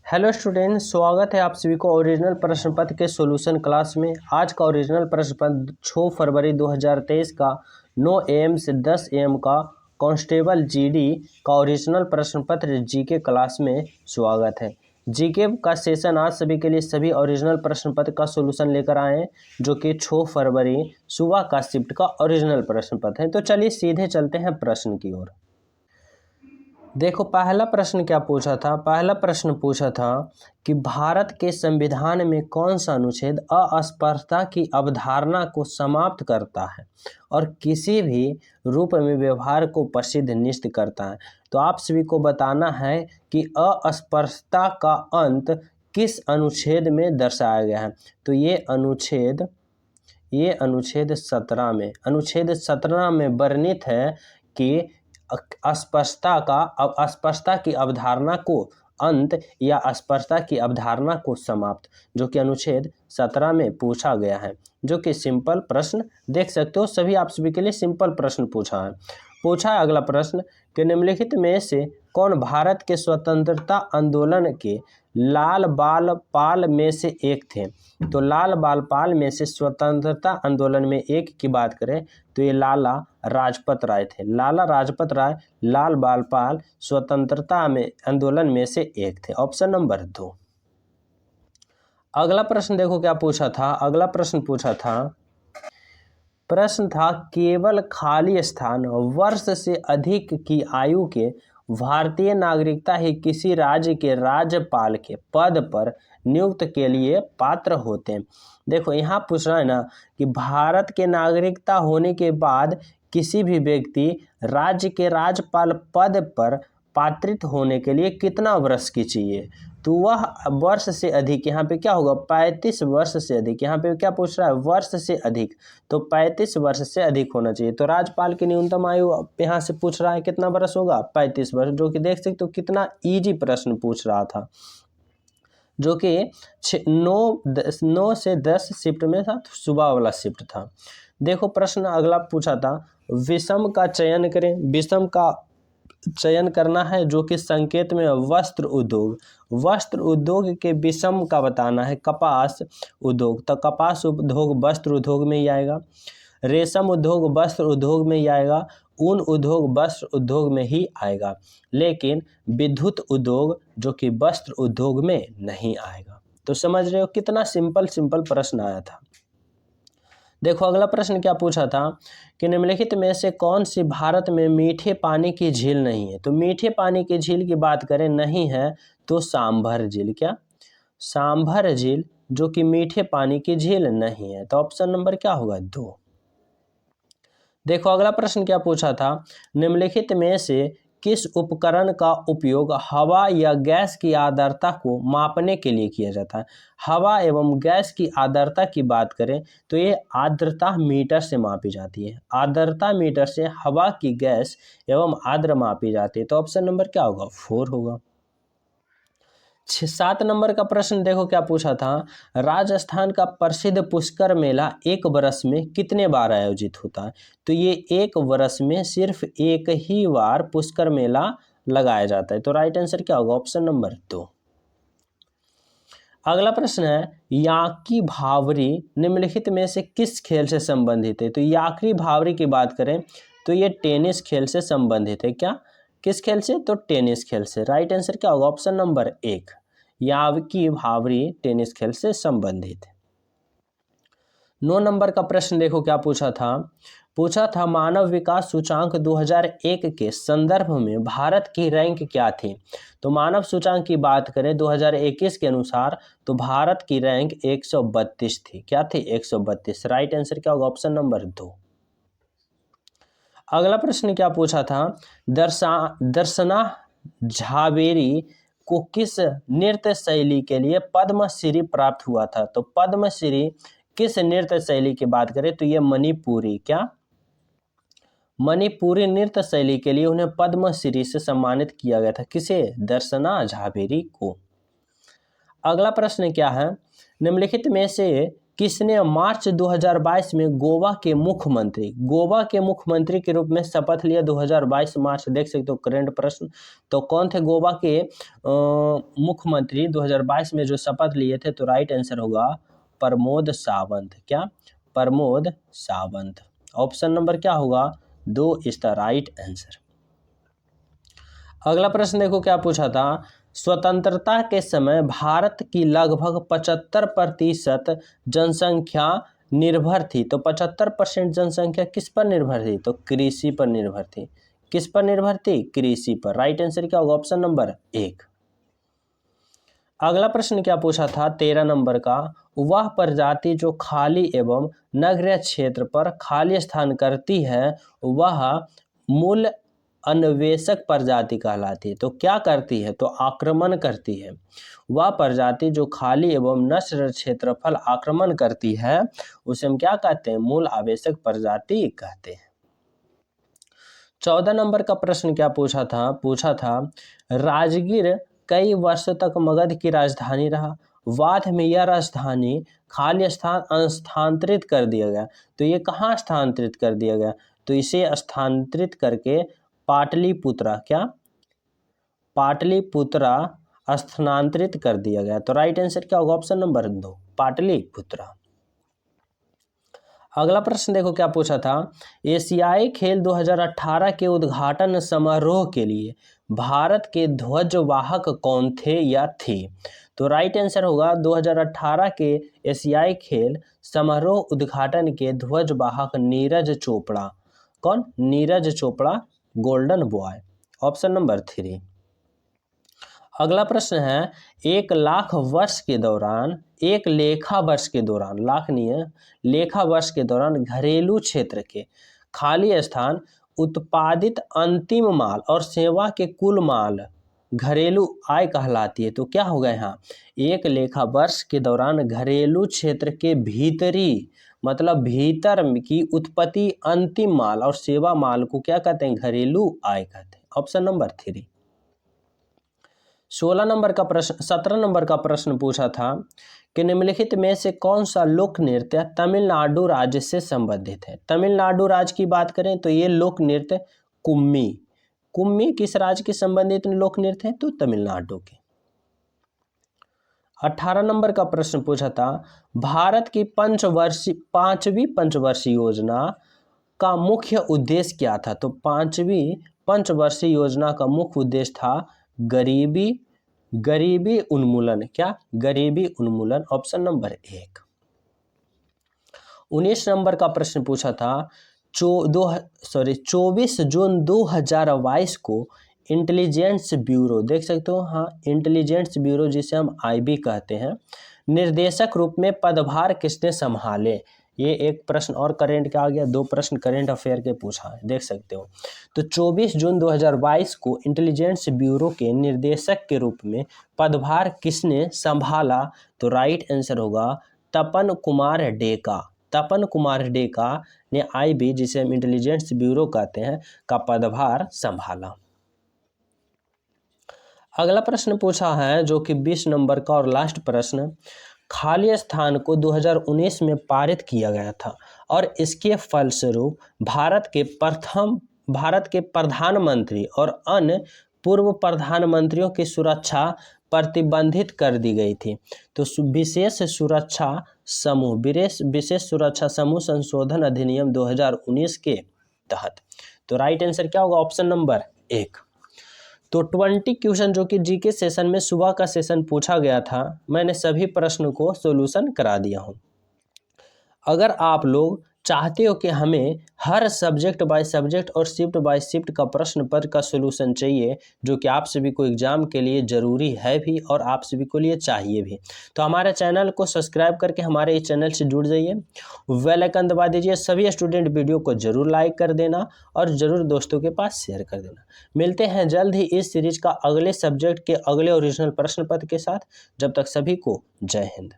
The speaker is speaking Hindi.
हेलो स्टूडेंट, स्वागत है आप सभी को ओरिजिनल प्रश्न पत्र के सॉल्यूशन क्लास में। आज का ओरिजिनल प्रश्न पत्र 6 फरवरी 2023 का 9 AM से 10 AM का कांस्टेबल जीडी का ओरिजिनल प्रश्न पत्र जीके क्लास में स्वागत है। जीके का सेशन आज सभी के लिए सभी ओरिजिनल प्रश्न पत्र का सॉल्यूशन लेकर आए हैं, जो कि 6 फरवरी सुबह का शिफ्ट का ओरिजिनल प्रश्न पत्र है। तो चलिए सीधे चलते हैं प्रश्न की ओर। देखो, पहला प्रश्न क्या पूछा था। पहला प्रश्न पूछा था कि भारत के संविधान में कौन सा अनुच्छेद अस्पृश्यता की अवधारणा को समाप्त करता है और किसी भी रूप में व्यवहार को प्रसिद्ध निषिद्ध करता है। तो आप सभी को बताना है कि अस्पृश्यता का अंत किस अनुच्छेद में दर्शाया गया है। तो ये अनुच्छेद 17 में, अनुच्छेद 17 में वर्णित है कि अस्पृश्यता की अवधारणा को अंत या अस्पृश्यता की अवधारणा को समाप्त, जो कि अनुच्छेद 17 में पूछा गया है, जो कि सिंपल प्रश्न देख सकते हो। सभी आप सभी के लिए सिंपल प्रश्न पूछा है। अगला प्रश्न कि निम्नलिखित में से कौन भारत के स्वतंत्रता आंदोलन के लाल बाल पाल में से एक थे। तो लाल बाल पाल में से स्वतंत्रता आंदोलन में एक की बात करें तो ये लाला राजपत राय थे। लाला राजपत राय लाल बाल पाल स्वतंत्रता में आंदोलन में से एक थे। Option number 2। अगला प्रश्न देखो क्या पूछा था। अगला प्रश्न था केवल खाली स्थान वर्ष से अधिक की आयु के भारतीय नागरिकता ही किसी राज्य के राज्यपाल के पद पर नियुक्त के लिए पात्र होते हैं। देखो, यहाँ पूछ रहा है ना कि भारत के नागरिकता होने के बाद किसी भी व्यक्ति राज्य के राज्यपाल पद पर पात्रित होने के लिए कितना वर्ष की चाहिए। तो वह वर्ष से अधिक, यहाँ पे क्या होगा 35 वर्ष से अधिक। यहाँ पे क्या पूछ रहा है, वर्ष से अधिक, तो 35 वर्ष से अधिक होना चाहिए। तो राज्यपाल की न्यूनतम आयु यहाँ से पूछ रहा है कितना वर्ष होगा, 35 वर्ष, जो कि देख सकते हो कितना इजी प्रश्न पूछ रहा था, जो कि 9 से 10 शिफ्ट में था, सुबह वाला शिफ्ट था। देखो, प्रश्न अगला पूछा था विषम का चयन करें। विषम का चयन करना है, जो कि संकेत में वस्त्र उद्योग के विषम का बताना है। कपास उद्योग, तो कपास उद्योग वस्त्र उद्योग में ही आएगा। रेशम उद्योग वस्त्र उद्योग में ही आएगा। ऊन उद्योग वस्त्र उद्योग में ही आएगा, लेकिन विद्युत उद्योग जो कि वस्त्र उद्योग में नहीं आएगा। तो समझ रहे हो कितना सिंपल प्रश्न आया था। देखो, अगला प्रश्न क्या पूछा था कि निम्नलिखित में से कौन सी भारत में मीठे पानी की झील नहीं है। तो मीठे पानी की झील की बात करें नहीं है तो सांभर झील। क्या सांभर झील जो कि मीठे पानी की झील नहीं है। तो ऑप्शन नंबर क्या होगा 2। देखो, अगला प्रश्न क्या पूछा था निम्नलिखित में से किस उपकरण का उपयोग हवा या गैस की आर्द्रता को मापने के लिए किया जाता है। हवा एवं गैस की आर्द्रता की बात करें तो ये आर्द्रता मीटर से मापी जाती है। आर्द्रता मीटर से हवा की गैस एवं आर्द्र मापी जाती है। तो ऑप्शन नंबर क्या होगा 4 होगा। 7 नंबर का प्रश्न देखो क्या पूछा था राजस्थान का प्रसिद्ध पुष्कर मेला एक वर्ष में कितने बार आयोजित होता है। तो ये एक वर्ष में सिर्फ एक ही बार पुष्कर मेला लगाया जाता है। तो राइट आंसर क्या होगा ऑप्शन नंबर 2। अगला प्रश्न है याकी भावरी निम्नलिखित में से किस खेल से संबंधित है। तो याकी भावरी की बात करें तो ये टेनिस खेल से संबंधित है। क्या किस खेल से, तो टेनिस खेल से। राइट आंसर क्या होगा ऑप्शन नंबर 1। याकी भावरी टेनिस खेल से संबंधित है। 9 नंबर का प्रश्न देखो क्या पूछा था मानव विकास सूचांक 2001 के संदर्भ में भारत की रैंक क्या थी। तो मानव सूचांक की बात करें 2021 के अनुसार तो भारत की रैंक 132 थी। क्या थी 132। राइट आंसर क्या होगा ऑप्शन नंबर 2। अगला प्रश्न क्या पूछा था दर्शना झावेरी को किस नृत्य शैली के लिए पद्मश्री प्राप्त हुआ था। तो पद्मश्री किस नृत्य शैली की बात करें तो ये मणिपुरी, क्या मणिपुरी नृत्य शैली के लिए उन्हें पद्मश्री से सम्मानित किया गया था। किसे, दर्शना झावेरी को। अगला प्रश्न क्या है निम्नलिखित में से किसने मार्च 2022 में गोवा के मुख्यमंत्री के रूप में शपथ लिया? 2022 मार्च, देख सकते हो करंट प्रश्न। तो कौन थे गोवा के मुख्यमंत्री 2022 में जो शपथ लिए थे? तो राइट आंसर होगा प्रमोद सावंत। क्या? प्रमोद सावंत। ऑप्शन नंबर क्या होगा? 2 इज द राइट आंसर। अगला प्रश्न देखो क्या पूछा था। स्वतंत्रता के समय भारत की लगभग 75% जनसंख्या निर्भर थी। तो 75% जनसंख्या किस पर निर्भर थी? तो कृषि पर निर्भर थी। किस पर निर्भर थी? कृषि पर। राइट आंसर क्या होगा? Option number 1। अगला प्रश्न क्या पूछा था 13 नंबर का। वह प्रजाति जो खाली एवं नगरीय क्षेत्र पर खाली स्थान करती है वह मूल अन्वेषक प्रजाति कहलाती है। तो क्या करती है? तो आक्रमण करती है। वह प्रजाति जो खाली एवं नश्वर क्षेत्रफल आक्रमण करती है उसे हम क्या कहते हैं? मूल आवेशक प्रजाति कहते हैं। 14 नंबर का प्रश्न क्या पूछा था राजगीर कई वर्षों तक मगध की राजधानी रहा। बाद में यह राजधानी खाली स्थान स्थानांतरित कर दिया गया। तो ये कहाँ स्थानांतरित कर दिया गया? तो इसे स्थानांतरित करके पाटलिपुत्रा, क्या? पाटलिपुत्रा स्थानांतरित कर दिया गया। तो राइट आंसर क्या होगा? Option number 2 Pataliputra. अगला प्रश्न देखो क्या पूछा था। एशियाई खेल 2018 के उद्घाटन समारोह के लिए भारत के ध्वजवाहक कौन थे या थी? तो राइट आंसर होगा 2018 के एशियाई खेल समारोह उद्घाटन के ध्वजवाहक नीरज चोपड़ा। कौन? Neeraj Chopra, golden boy. Option number 3। अगला प्रश्न है 1 लाख वर्ष के दौरान, 1 लेखा वर्ष के दौरान, लाख नहीं है, लेखा वर्ष के दौरान घरेलू क्षेत्र के खाली स्थान, उत्पादित अंतिम माल और सेवा के कुल माल घरेलू आय कहलाती है। तो क्या होगा यहाँ? 1 लेखा वर्ष के दौरान घरेलू क्षेत्र के भीतरी, मतलब भीतर की उत्पत्ति अंतिम माल और सेवा माल को क्या कहते हैं? घरेलू आय कहते हैं। Option number 3। 17 नंबर का प्रश्न पूछा था कि निम्नलिखित में से कौन सा लोक नृत्य तमिलनाडु राज्य से संबंधित है? तमिलनाडु राज्य की बात करें तो ये लोक नृत्य कुम्मी किस राज्य के संबंधित लोक नृत्य है? तो तमिलनाडु के। 18 नंबर का प्रश्न पूछा था भारत की 5वीं पंचवर्षीय योजना का मुख्य उद्देश्य क्या था? तो 5वीं पंचवर्षीय योजना का मुख्य उद्देश्य था गरीबी उन्मूलन। क्या? गरीबी उन्मूलन। Option number 1। 19 नंबर का प्रश्न पूछा था 24 जून 2022 को इंटेलिजेंस ब्यूरो, देख सकते हो, हाँ, इंटेलिजेंस ब्यूरो जिसे हम IB कहते हैं, निर्देशक रूप में पदभार किसने संभाले? ये एक प्रश्न और करेंट का आ गया, 2 प्रश्न करेंट अफेयर के पूछा है, देख सकते हो। तो 24 जून 2022 को इंटेलिजेंस ब्यूरो के निर्देशक के रूप में पदभार किसने संभाला? तो राइट आंसर होगा तपन कुमार डेका। तपन कुमार डेका ने IB, जिसे हम इंटेलिजेंस ब्यूरो कहते हैं, का पदभार संभाला। अगला प्रश्न पूछा है जो कि 20 नंबर का और लास्ट प्रश्न, खाली स्थान को 2019 में पारित किया गया था और इसके फलस्वरूप भारत के प्रधानमंत्री और अन्य पूर्व प्रधानमंत्रियों की सुरक्षा प्रतिबंधित कर दी गई थी। तो विशेष सुरक्षा समूह संशोधन अधिनियम 2019 के तहत। तो राइट आंसर क्या होगा? Option number 1। तो 20 क्वेश्चन जो कि जीके सेशन में सुबह का सेशन पूछा गया था, मैंने सभी प्रश्न को सॉल्यूशन करा दिया हूँ। अगर आप लोग चाहते हो कि हमें हर सब्जेक्ट बाय सब्जेक्ट और शिफ्ट बाय शिफ्ट का प्रश्न पत्र का सॉल्यूशन चाहिए, जो कि आप सभी को एग्जाम के लिए ज़रूरी है भी और आप सभी को लिए चाहिए भी, तो हमारे चैनल को सब्सक्राइब करके हमारे इस चैनल से जुड़ जाइए, बेल आइकन दबा दीजिए। सभी स्टूडेंट वीडियो को ज़रूर लाइक कर देना और ज़रूर दोस्तों के पास शेयर कर देना। मिलते हैं जल्द ही इस सीरीज का अगले सब्जेक्ट के अगले ओरिजिनल प्रश्न पत्र के साथ। जब तक सभी को जय हिंद।